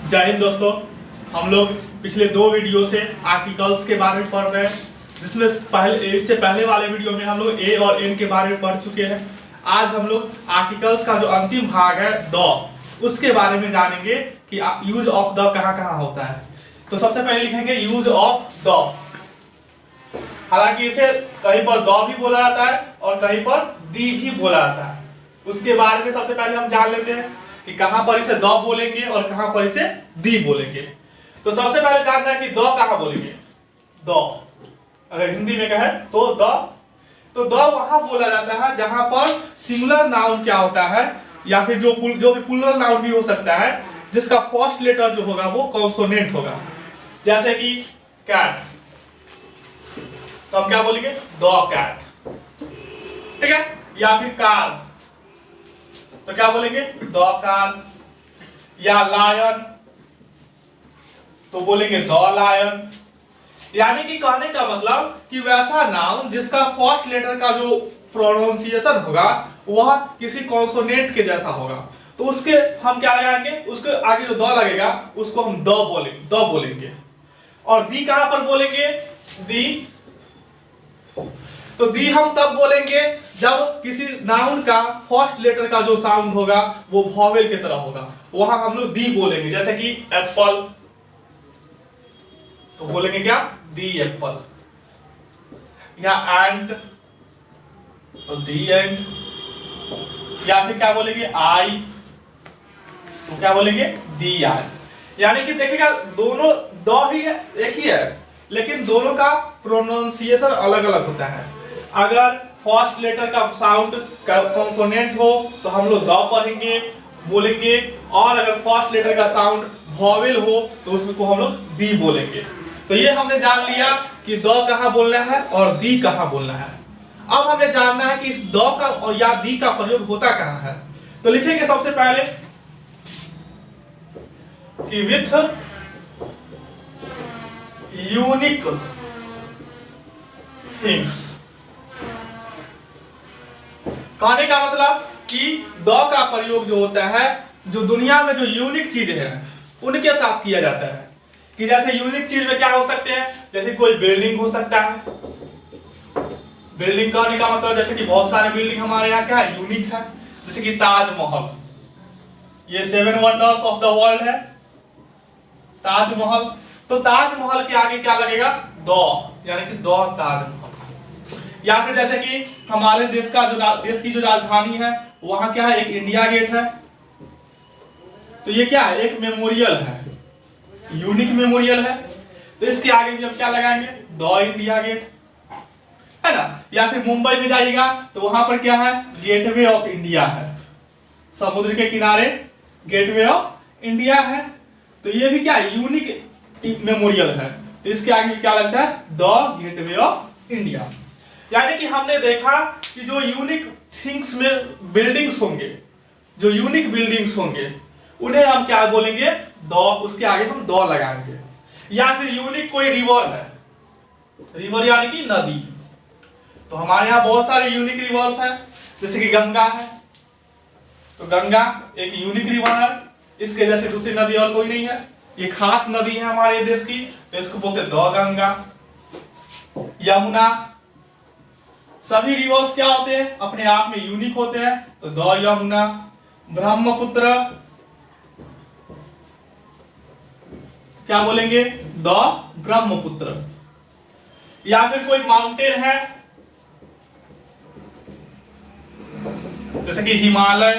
जय हिंद दोस्तों। हम लोग पिछले दो वीडियो से आर्टिकल्स के बारे में पढ़ रहे हैं, जिसमें इससे पहले वाले वीडियो में हम लोग ए और एन के बारे में पढ़ चुके हैं। आज हम लोग आर्टिकल्स का जो अंतिम भाग है द, उसके बारे में जानेंगे कि यूज ऑफ द कहाँ कहाँ होता है। तो सबसे पहले लिखेंगे यूज ऑफ द। हालांकि इसे कहीं पर द भी बोला जाता है और कहीं पर दी भी बोला जाता है। उसके बारे में सबसे पहले हम जान लेते हैं कि कहां पर इसे द बोलेंगे और कहां पर इसे दी बोलेंगे। तो सबसे पहले जानना है कि द कहां बोलेंगे। द अगर हिंदी में कहे तो द वहां बोला जाता है जहां पर सिंगुलर नाउन क्या होता है, या फिर जो भी प्लूरल नाउन भी हो सकता है, जिसका फर्स्ट लेटर जो होगा वो कॉन्सोनेंट होगा। जैसे कि कैट, तो हम क्या बोलेंगे द कैट, ठीक है। या फिर कार, तो क्या बोलेंगे द कार। या लायन, तो बोलेंगे द लायन। यानी कि कहने का मतलब कि वैसा नाउन जिसका फर्स्ट लेटर का जो प्रोनाउंसिएशन होगा वह किसी कॉन्सोनेंट के जैसा होगा, तो उसके हम क्या लगाएंगे, उसके आगे जो द लगेगा उसको हम द बोलेंगे। और दी कहां पर बोलेंगे, दी, तो दी हम तब बोलेंगे जब किसी नाउन का फर्स्ट लेटर का जो साउंड होगा वो वॉवेल की तरह होगा, वहां हम लोग दी बोलेंगे। जैसे कि एप्पल, तो बोलेंगे क्या, दी एप्पल। या एंट, तो दी एंट। या फिर क्या बोलेंगे आई, तो क्या बोलेंगे दी आई। यानी कि देखिएगा दोनों द ही है, एक ही है, लेकिन दोनों का प्रोनाउंसिएशन अलग अलग होता है। अगर फर्स्ट लेटर का साउंड कॉन्सोनेंट हो तो हम लोग द पढ़ेंगे बोलेंगे, और अगर फर्स्ट लेटर का साउंड वॉवेल हो तो उसको हम लोग दी बोलेंगे। तो ये हमने जान लिया कि द कहां बोलना है और दी कहां बोलना है। अब हमें जानना है कि इस द का और या दी का प्रयोग होता कहां है। तो लिखेंगे सबसे पहले कि विथ यूनिक थिंग्स। कहने का मतलब कि द का प्रयोग जो होता है, जो दुनिया में जो यूनिक चीज है उनके साथ किया जाता है। कि जैसे यूनिक चीज में क्या हो सकते हैं, जैसे कोई बिल्डिंग हो सकता है। बिल्डिंग कहने का मतलब जैसे कि बहुत सारे बिल्डिंग हमारे यहाँ क्या है, यूनिक है। जैसे कि ताजमहल, ये 7 वंडर्स ऑफ द वर्ल्ड है ताजमहल। तो ताजमहल के आगे क्या लगेगा, द, यानी कि द ताजमहल। या फिर जैसे कि हमारे देश की जो राजधानी है वहां क्या है, एक इंडिया गेट है। तो ये क्या है, एक मेमोरियल है, यूनिक मेमोरियल है। तो इसके आगे भी हम क्या लगाएंगे, द इंडिया गेट, है ना। या फिर मुंबई में जाइएगा तो वहां पर क्या है, गेटवे ऑफ इंडिया है, समुद्र के किनारे गेटवे ऑफ इंडिया है। तो ये भी क्या है, यूनिक मेमोरियल है। तो इसके आगे भी क्या लगता है, द गेटवे ऑफ इंडिया। यानी कि हमने देखा कि जो यूनिक थिंग्स में बिल्डिंग्स होंगे, जो यूनिक बिल्डिंग्स होंगे उन्हें हम क्या बोलेंगे, द, उसके आगे हम द लगाएंगे। या फिर यूनिक कोई रिवर है, रिवर यानी कि नदी, तो हमारे यहाँ बहुत सारे यूनिक रिवर्स हैं। जैसे कि गंगा है, तो गंगा एक यूनिक रिवर है, इसके जैसे दूसरी नदी और कोई नहीं है, ये खास नदी है हमारे देश की, तो इसको बोलते हैं द गंगा। यमुना, सभी रिवर्स क्या होते हैं, अपने आप में यूनिक होते हैं, तो द यमुना। ब्रह्मपुत्र, क्या बोलेंगे, द ब्रह्मपुत्र। या फिर कोई माउंटेन है जैसे कि हिमालय,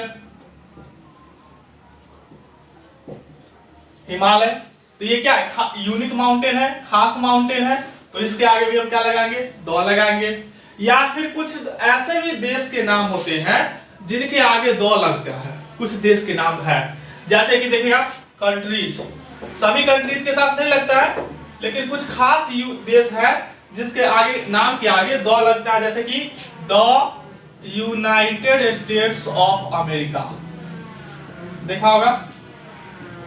तो ये क्या है, यूनिक माउंटेन है, खास माउंटेन है, तो इसके आगे भी हम क्या लगाएंगे, द लगाएंगे। या फिर कुछ ऐसे भी देश के नाम होते हैं जिनके आगे द लगता है, कुछ देश के नाम है। जैसे कि देखिएगा कंट्रीज, सभी कंट्रीज के साथ नहीं लगता है, लेकिन कुछ खास देश है जिसके आगे, नाम के आगे द लगता है। जैसे कि the United states of America, देखा होगा,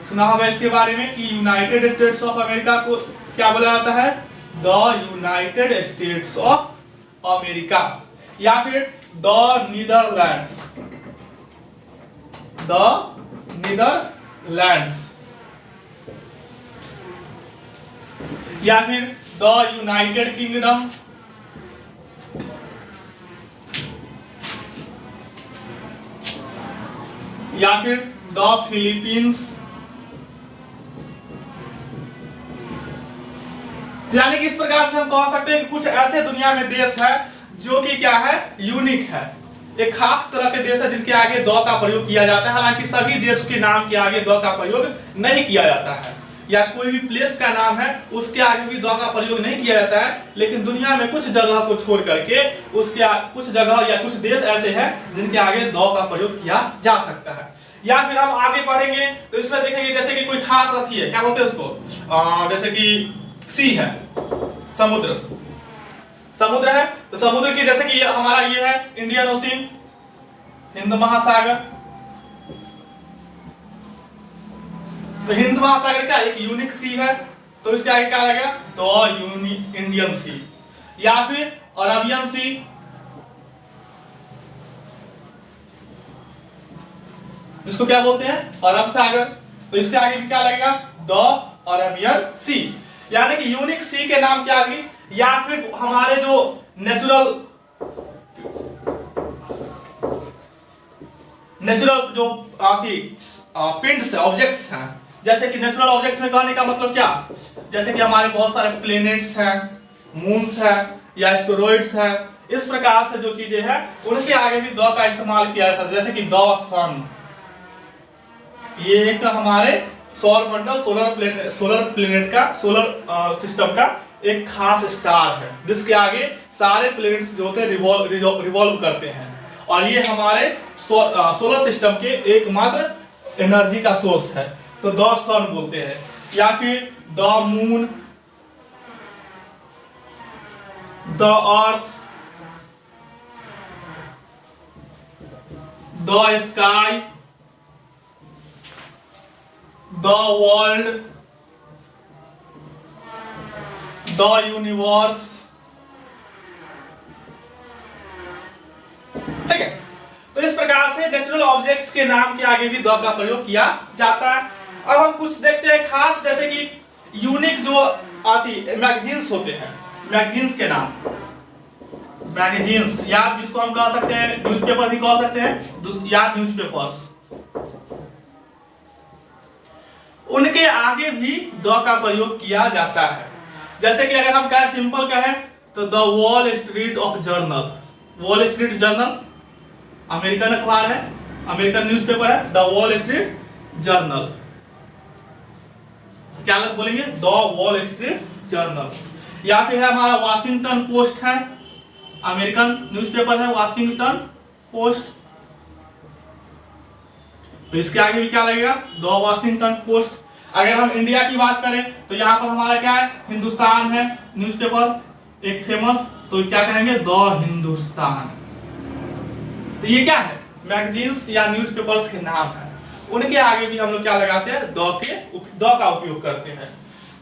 सुना होगा इसके बारे में कि यूनाइटेड स्टेट्स ऑफ अमेरिका को क्या बोला जाता है, the United states of America. या फिर द नीदरलैंड्स, द नीदरलैंड्स, या फिर द यूनाइटेड किंगडम, या फिर द फिलीपींस। यानी कि इस प्रकार से हम कह सकते हैं कि कुछ ऐसे दुनिया में देश है जो कि क्या है, यूनिक है, एक खास तरह के देश है जिनके आगे द का प्रयोग किया जाता है। हालांकि सभी देश के नाम के आगे द का प्रयोग नहीं किया जाता है, या कोई भी प्लेस का नाम है उसके आगे भी द का प्रयोग नहीं किया जाता है, लेकिन दुनिया में कुछ जगह को छोड़ करके उसके कुछ जगह या कुछ देश ऐसे हैं जिनके आगे द का प्रयोग किया जा सकता है। या फिर हम आगे पढ़ेंगे तो इसमें देखेंगे जैसे कि कोई खास अथी है, क्या बोलते हैं उसको, जैसे कि सी है, समुद्र, समुद्र है, तो समुद्र की जैसे कि हमारा ये है इंडियन ओशियन, हिंद महासागर। तो हिंद महासागर क्या एक यूनिक सी है, तो इसके आगे क्या लगेगा, तो इंडियन सी। या फिर अरबियन सी, जिसको क्या बोलते हैं, अरब सागर, तो इसके आगे भी क्या लगेगा, द अरबियन सी। यानी कि यूनिक सी के नाम क्या आगे, या फिर हमारे जो नेचुरल जो पिंड्स ऑब्जेक्ट्स हैं, जैसे कि नेचुरल ऑब्जेक्ट्स में कहने का मतलब क्या, जैसे कि हमारे बहुत सारे प्लेनेट्स हैं, मून्स हैं, या एस्टेरॉइड्स हैं, इस प्रकार से जो चीजें हैं उनके आगे भी द का इस्तेमाल किया जाता है। जैसे कि द सन, ये एक हमारे सौर मंडल सोलर प्लेनेट का, सोलर सिस्टम का एक खास स्टार है जिसके आगे सारे प्लेनेट्स जो होते हैं रिवॉल्व करते हैं, और ये हमारे सोलर सिस्टम के एकमात्र एनर्जी का सोर्स है, तो द सन बोलते हैं। या फिर the moon, the earth, the sky, the world, the universe. ठीक है, तो इस प्रकार से नेचुरल ऑब्जेक्ट्स के नाम के आगे भी द का प्रयोग किया जाता है। अब हम कुछ देखते हैं खास, जैसे कि यूनिक जो आती मैगजीन्स होते हैं, मैगजीन्स के नाम, मैगजीन्स या जिसको हम कह सकते हैं न्यूज़पेपर भी कह सकते हैं, या न्यूज़पेपर्स, उनके आगे भी द का प्रयोग किया जाता है। जैसे कि अगर हम कहें, सिंपल कहें तो the wall street of journal, wall street journal American अखबार है, अमेरिकन न्यूज़पेपर है, द वॉल स्ट्रीट जर्नल, क्या बोलेंगे, द वॉल स्ट्रीट जर्नल। या फिर है हमारा वाशिंगटन पोस्ट है, अमेरिकन न्यूज़पेपर है वाशिंगटन पोस्ट, तो इसके आगे भी क्या लगेगा, द वाशिंगटन पोस्ट। अगर हम इंडिया की बात करें तो यहाँ पर हमारा क्या है, हिंदुस्तान है न्यूज़पेपर एक फेमस, तो क्या कहेंगे, द हिंदुस्तान। तो ये क्या है, मैगजीन्स या न्यूज़पेपर्स के नाम है, उनके आगे भी हम लोग क्या लगाते हैं, द का उपयोग करते हैं।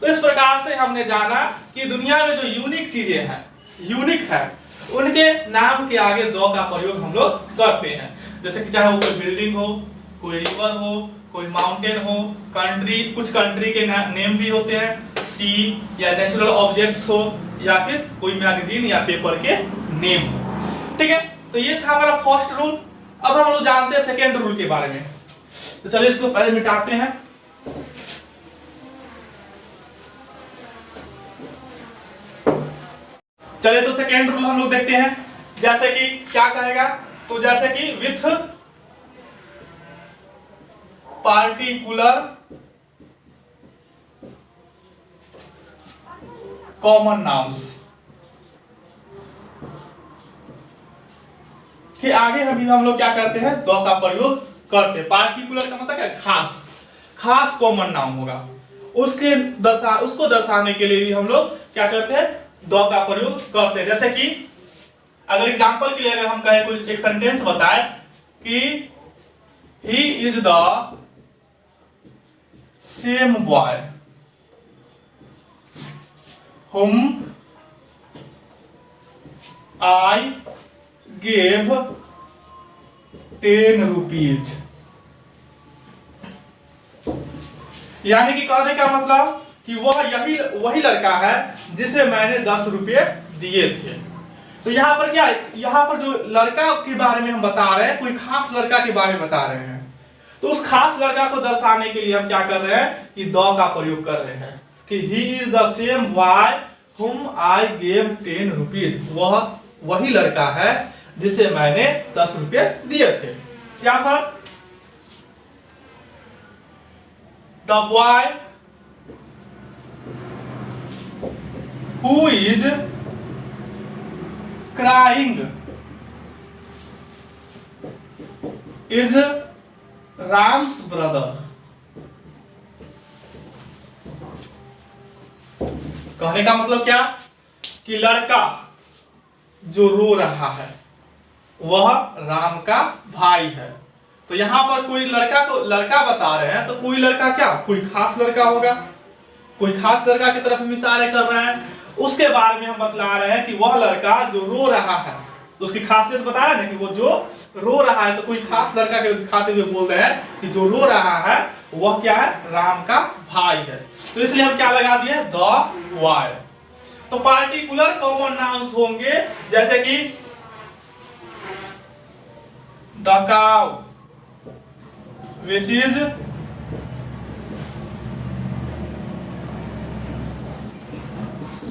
तो इस प्रकार से हमने जाना कि दुनिया में जो यूनिक चीजें हैं, यूनिक है, उनके नाम के आगे द का प्रयोग हम लोग करते हैं। जैसे कि चाहे वो कोई बिल्डिंग हो, कोई रिवर हो, कोई माउंटेन हो, कंट्री, कुछ कंट्री के नेम भी होते हैं, सी, या नेचुरल ऑब्जेक्ट्स हो, या फिर कोई मैगजीन या पेपर के नेम हो। ठीक है, तो ये था हमारा फर्स्ट रूल। अब हम लोग जानते हैं सेकेंड रूल के बारे में, तो चलिए इसको पहले मिटाते हैं। चलिए तो सेकेंड रूल हम लोग देखते हैं, जैसे कि क्या कहेगा, तो जैसे कि विथ पार्टिकुलर कॉमन नाउन्स के आगे हम लोग क्या करते हैं, द का प्रयोग करते हैं। पार्टिकुलर का मतलब क्या, खास कॉमन नाउन होगा, उसको दर्शाने के लिए भी हम लोग क्या करते हैं, द का प्रयोग करते हैं। जैसे कि अगर एग्जांपल के लिए अगर हम कहें, कोई एक सेंटेंस बताए कि he is the same boy whom I gave 10 rupees। यानी कि कहने का मतलब कि वह वही लड़का है जिसे मैंने 10 रुपये दिए थे। तो यहाँ पर क्या है, यहाँ पर जो लड़का के बारे में हम बता रहे हैं, कोई खास लड़का के बारे में बता रहे हैं, तो उस खास लड़का को दर्शाने के लिए हम क्या कर रहे हैं कि द का प्रयोग कर रहे हैं कि he is the same boy whom I gave 10 rupees। वह वही लड़का है जिसे मैंने 10 रुपये दिए थे। क्या था? The boy who is crying is Ram's brother। कहने का मतलब क्या कि लड़का जो रो रहा है वह राम का भाई है। तो यहां पर कोई लड़का बता रहे हैं, तो कोई लड़का क्या, कोई खास लड़का होगा, कोई खास लड़का की तरफ हम इशारे कर रहे हैं। उसके बारे में हम बतला रहे हैं कि वह लड़का जो रो रहा है, तो उसकी खासियत बता रहे हैं कि वो जो रो रहा है, तो कोई खास लड़का के दिखाते हुए बोल रहे हैं कि जो रो रहा है वह क्या है, राम का भाई है। तो इसलिए हम क्या लगा दिए, द बॉय। तो पार्टिकुलर कॉमन नाउन्स होंगे जैसे कि the cow which is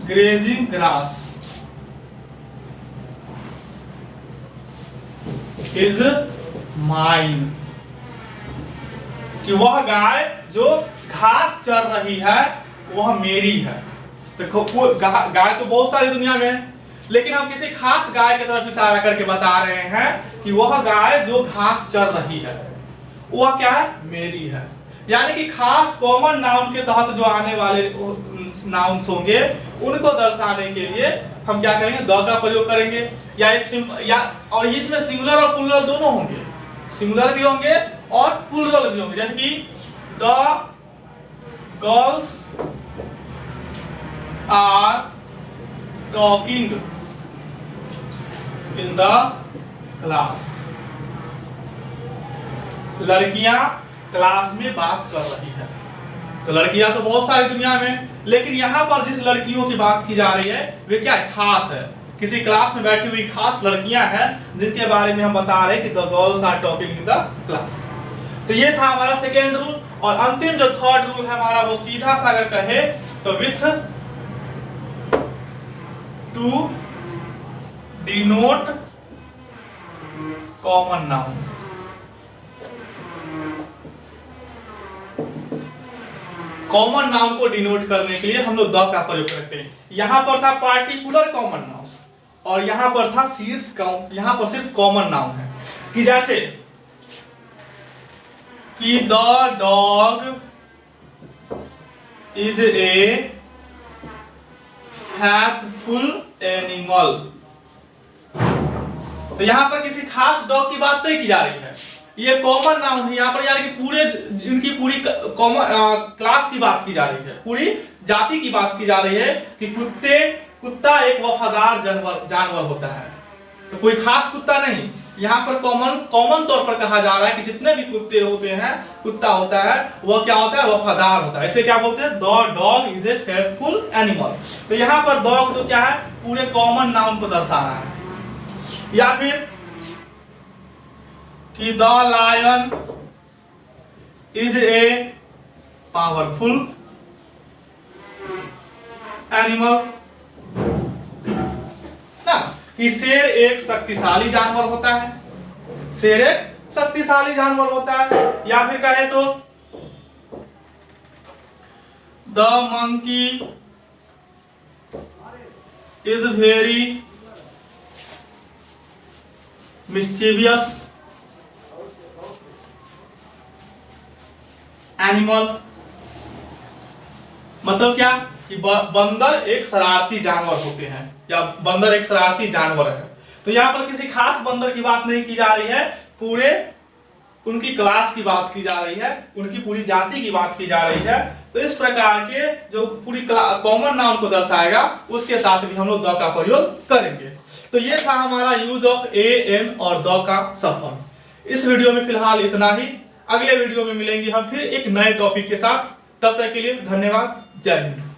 grazing grass is mine, कि वह गाय जो घास चर रही है वह मेरी है। देखो गाय तो बहुत सारी दुनिया में है, लेकिन हम किसी खास गाय की तरफ इशारा करके बता रहे हैं कि वह गाय जो घास चर रही है वह क्या है, मेरी है। यानी कि खास कॉमन नाउन के तहत जो आने वाले नाउन्स होंगे उनको दर्शाने के लिए हम क्या करेंगे, द का प्रयोग करेंगे। या और इसमें सिंगुलर और प्लूरल दोनों होंगे, सिंगुलर भी होंगे और प्लूरल भी होंगे। जैसे कि the girls are talking in the class, लड़कियां क्लास में बात कर रही है। तो लड़कियां तो बहुत सारी दुनिया में, लेकिन यहां पर जिस लड़कियों की बात की जा रही है वे क्या है, खास है। किसी क्लास में बैठी हुई खास लड़कियां हैं जिनके बारे में हम बता रहे हैं कि the girls are talking in the class. तो ये था हमारा सेकेंड रूल। और अंतिम जो थर्ड रूल है हमारा, वो सीधा सा अगर कहे तो with to denote common noun. Common noun को डिनोट करने के लिए हम लोग द का प्रयोग करते हैं। यहां पर था पार्टिकुलर कॉमन नाउन और यहां पर था सिर्फ कॉमन नाउन है। कि जैसे कि the dog is a faithful animal. तो यहां पर किसी खास डॉग की बात नहीं की जा रही है, ये कॉमन नाउन है। यहाँ पर यानी कि पूरे इनकी पूरी कॉमन क्लास की बात की जा रही है, पूरी जाति की बात की जा रही है कि कुत्ता एक वफादार जानवर होता है। तो कोई खास कुत्ता नहीं, यहाँ पर कॉमन तौर पर कहा जा रहा है कि जितने भी कुत्ते होते हैं, कुत्ता होता है वह क्या होता है, वफादार होता है। इसे क्या बोलते हैं, the dog is a faithful animal. तो यहाँ पर डॉग जो क्या है, पूरे कॉमन नाउन को दर्शा रहा है। या फिर कि the lion is a powerful animal ना, कि शेर एक शक्तिशाली जानवर होता है, शेर एक शक्तिशाली जानवर होता है। या फिर कहे तो the monkey is very mischievous animal. मतलब क्या कि बंदर एक शरारती जानवर होते हैं, या बंदर एक शरारती जानवर है। तो यहाँ पर किसी खास बंदर की बात नहीं की जा रही है, पूरे उनकी क्लास की बात की जा रही है, उनकी पूरी जाति की बात की जा रही है। तो इस प्रकार के जो पूरी कॉमन नाउन को दर्शाएगा उसके साथ भी हम लोग द का प्रयोग करेंगे। तो ये था हमारा यूज ऑफ ए एन और द का सफर। इस वीडियो में फिलहाल इतना ही। अगले वीडियो में मिलेंगे हम फिर एक नए टॉपिक के साथ। तब तक के लिए धन्यवाद, जय हिंद।